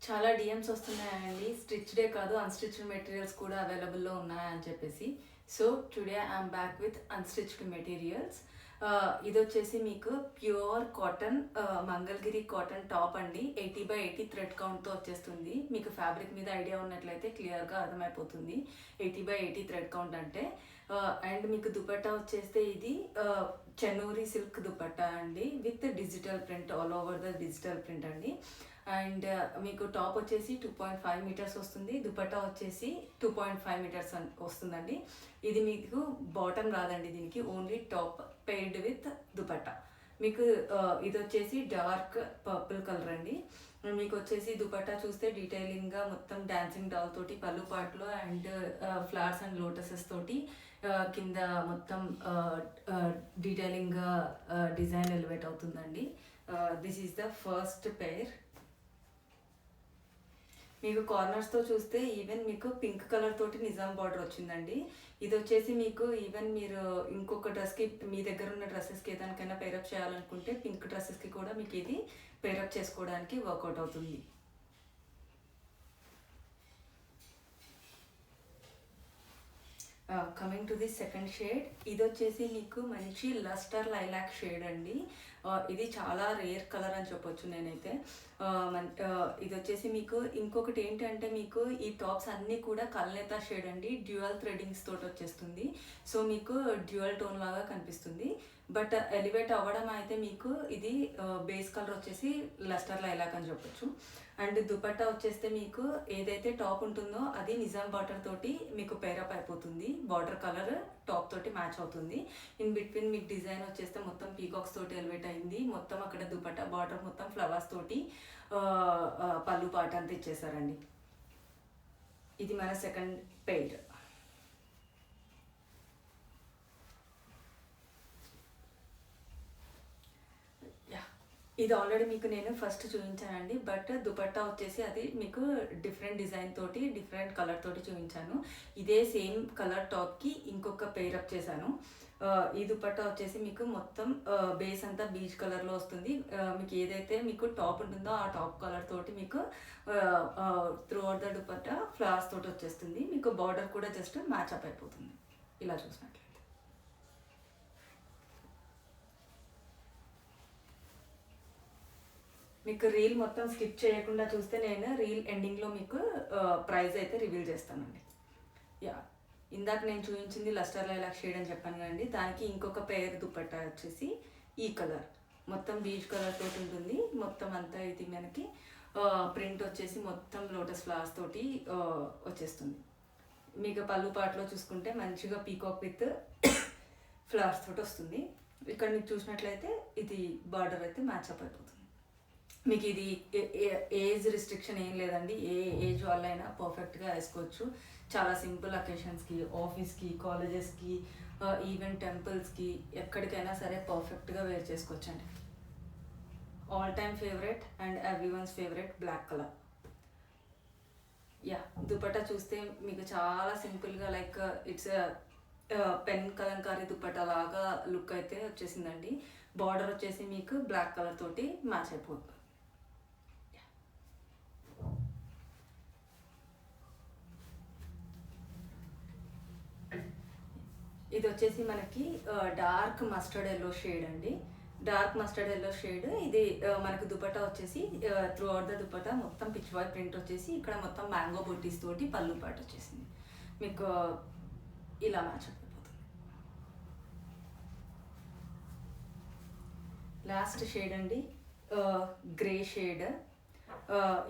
చాలా డిఎమ్స్ వస్తున్నాయండి. స్టిచ్డే కాదు అన్‌స్టిచ్డ్ మెటీరియల్స్ కూడా అవైలబుల్‌లో ఉన్నాయని చెప్పేసి. So today I'm back with unstitched materials. ఇదొచ్చేసి మీకు pure cotton Mangalagiri cotton top అండి. 80/80 థ్రెడ్ కౌంట్‌తో వచ్చేస్తుంది. మీకు ఫ్యాబ్రిక్ మీద ఐడియా ఉన్నట్లయితే క్లియర్‌గా అర్థమైపోతుంది. 80/80 థ్రెడ్ కౌంట్ అంటే. అండ్ మీకు దుపట్టా వచ్చేస్తే ఇది చెన్నూరి సిల్క్ దుపట్టా అండి with digital print, all over the digital print అండి. అండ్ మీకు టాప్ వచ్చేసి 2.5 మీటర్స్ వస్తుంది. దుపట్టా వచ్చేసి 2.5 మీటర్స్ వస్తుందండి. ఇది మీకు బాటమ్ రాదండి, దీనికి only top paired with dupatta. మీకు ఇది వచ్చేసి డార్క్ పర్పుల్ కలర్ అండి. మీకు వచ్చేసి దుపట్టా చూస్తే డీటెయిలింగ్గా మొత్తం డాన్సింగ్ డాల్ తోటి పళ్ళు పాటలో అండ్ ఫ్లవర్స్ అండ్ లోటసెస్ తోటి కింద మొత్తం డీటెయిలింగ్గా డిజైన్ ఎలివేట్ అవుతుందండి. This is the first pair. మీకు కార్నర్స్తో చూస్తే ఈవెన్ మీకు పింక్ కలర్ తోటి నిజాం బార్డర్ వచ్చిందండి. ఇది వచ్చేసి మీకు ఈవెన్ మీరు ఇంకొక డ్రెస్కి, మీ దగ్గర ఉన్న డ్రెస్సెస్కి ఏదానికైనా పేరప్ చేయాలనుకుంటే పింక్ డ్రెస్సెస్కి కూడా మీకు ఇది పేరప్ చేసుకోవడానికి వర్కౌట్ అవుతుంది. Coming to the second shade, ఇది వచ్చేసి మీకు మంచి లస్టర్ లైలాక్ షేడ్ అండి. ఇది చాలా రేర్ కలర్ అని చెప్పొచ్చు నేనైతే. ఇది వచ్చేసి మీకు ఇంకొకటి ఏంటంటే మీకు ఈ టాప్స్ అన్నీ కూడా కల్నేతా షేడ్ అండి. డ్యూయల్ థ్రెడింగ్స్ తోటి వచ్చేస్తుంది. సో మీకు డ్యూయల్ టోన్ లాగా కనిపిస్తుంది. బట్ ఎలివేట్ అవ్వడం అయితే మీకు ఇది బేస్ కలర్ వచ్చేసి లస్టర్ లైలాక్ అని చెప్పొచ్చు. అండ్ దుపట్టా వచ్చేస్తే మీకు ఏదైతే టాప్ ఉంటుందో అది నిజాం బార్డర్ తోటి మీకు పేరప్ అయిపోతుంది. బార్డర్ కలర్ టాప్ తోటి మ్యాచ్ అవుతుంది. ఇన్ బిట్వీన్ మీకు డిజైన్ వచ్చేస్తే మొత్తం పీకాక్స్ తోటి ఎలివేట్ అయింది. మొత్తం అక్కడ దుపట్టా బార్డర్ మొత్తం ఫ్లవర్స్ తోటి పళ్ళు పాట అంతా ఇచ్చేసారండి. ఇది మన సెకండ్ పెయిర్. ఇది ఆల్రెడీ మీకు నేను ఫస్ట్ చూపించానండి. బట్ దుపట్టా వచ్చేసి అది మీకు డిఫరెంట్ డిజైన్ తోటి డిఫరెంట్ కలర్ తోటి చూపించాను. ఇదే సేమ్ కలర్ టాప్కి ఇంకొక పేరప్ చేశాను. ఈ దుపట్టా వచ్చేసి మీకు మొత్తం బేస్ అంతా బీచ్ కలర్లో వస్తుంది. మీకు ఏదైతే మీకు టాప్ ఉంటుందో ఆ టాప్ కలర్ తోటి మీకు through out the dupatta flowers తోటి వచ్చేస్తుంది. మీకు బార్డర్ కూడా జస్ట్ మ్యాచ్ అప్ అయిపోతుంది ఇలా చూసినట్లయితే. మీకు రీల్ మొత్తం స్కిప్ చేయకుండా చూస్తే నేను రీల్ ఎండింగ్లో మీకు ప్రైస్ అయితే రివీల్ చేస్తానండి. ఇందాక నేను చూపించింది లస్టర్ లైలాక్ షేడ్ అని చెప్పాను కదండి, దానికి ఇంకొక పేర్ దుపట్టా వచ్చేసి ఈ కలర్ మొత్తం బీచ్ కలర్ తోటి ఉంటుంది. మొత్తం అంతా ఇది మనకి ప్రింట్ వచ్చేసి మొత్తం లోటస్ ఫ్లవర్స్ తోటి వచ్చేస్తుంది. మీకు పళ్ళు పాటలో చూసుకుంటే మంచిగా పీకాక్ విత్ ఫ్లవర్స్ తోటి వస్తుంది. ఇక్కడ మీకు చూసినట్లయితే ఇది బార్డర్ అయితే మ్యాచ్ అప్ అయిపోతుంది. మీకు ఇది ఏజ్ రిస్ట్రిక్షన్ ఏం లేదండి. ఏ ఏజ్ వాళ్ళైనా పర్ఫెక్ట్గా వేసుకోవచ్చు. చాలా సింపుల్ అకేషన్స్కి, ఆఫీస్కి, కాలేజెస్కి, ఈవెన్ టెంపుల్స్కి, ఎక్కడికైనా సరే పర్ఫెక్ట్గా వేర్ చేసుకోవచ్చు అండి. All time favourite and everyone's favourite black colour. Dupatta చూస్తే మీకు చాలా సింపుల్గా like it's pen kalamkari dupatta లాగా లుక్ అయితే వచ్చేసిందండి. బార్డర్ వచ్చేసి మీకు బ్లాక్ కలర్ తోటి మ్యాచ్ అయిపోతుంది. ఇది వచ్చేసి మనకి డార్క్ మస్టర్డ్ ఎల్లో షేడ్ అండి. Dark mustard yellow shade. ఇది మనకు దుపట్టా వచ్చేసి త్రూ అవుట్ ద దుపట్టా మొత్తం పిచ్ వాయ్ ప్రింట్ వచ్చేసి ఇక్కడ మొత్తం మ్యాంగో బుట్టీస్ తోటి పళ్ళు పాట వచ్చేసింది. మీకు ఇలా మ్యాచ్ అయిపోతుంది. లాస్ట్ షేడ్ అండి గ్రే షేడ్.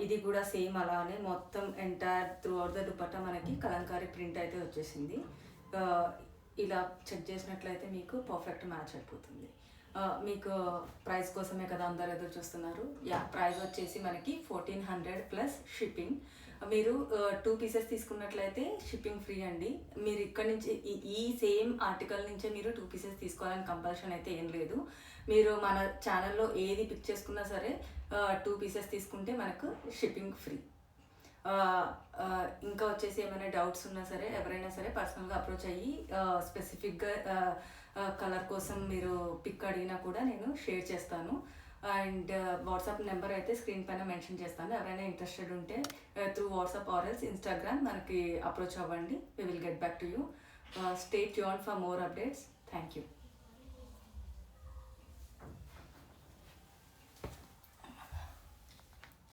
ఇది కూడా సేమ్ అలానే మొత్తం entire through out the dupatta మనకి కలంకారీ ప్రింట్ అయితే వచ్చేసింది. ఇలా చెక్ చేసినట్లయితే మీకు పర్ఫెక్ట్ మ్యాచ్ అయిపోతుంది. మీకు ప్రైస్ కోసమే కదా అందరు ఎదురు చూస్తున్నారు. ప్రైస్ వచ్చేసి మనకి 1400 ప్లస్ షిప్పింగ్. మీరు 2 పీసెస్ తీసుకున్నట్లయితే షిప్పింగ్ ఫ్రీ అండి. మీరు ఇక్కడ నుంచి ఈ సేమ్ ఆర్టికల్ నుంచే మీరు 2 పీసెస్ తీసుకోవాలని కంపల్షన్ అయితే ఏం లేదు. మీరు మన ఛానల్లో ఏది పిక్ చేసుకున్నా సరే 2 పీసెస్ తీసుకుంటే మనకు షిప్పింగ్ ఫ్రీ. ఇంకా వచ్చేసి ఏమైనా డౌట్స్ ఉన్నా సరే ఎవరైనా సరే పర్సనల్గా అప్రోచ్ అయ్యి స్పెసిఫిక్గా కలర్ కోసం మీరు పిక్ అడిగినా కూడా నేను షేర్ చేస్తాను. అండ్ వాట్సాప్ నెంబర్ అయితే స్క్రీన్ పైన మెన్షన్ చేస్తాను. ఎవరైనా ఇంట్రెస్టెడ్ ఉంటే through WhatsApp or else Instagram మనకి అప్రోచ్ అవ్వండి. We will get back to you. Stay tune for more updates. Thank you.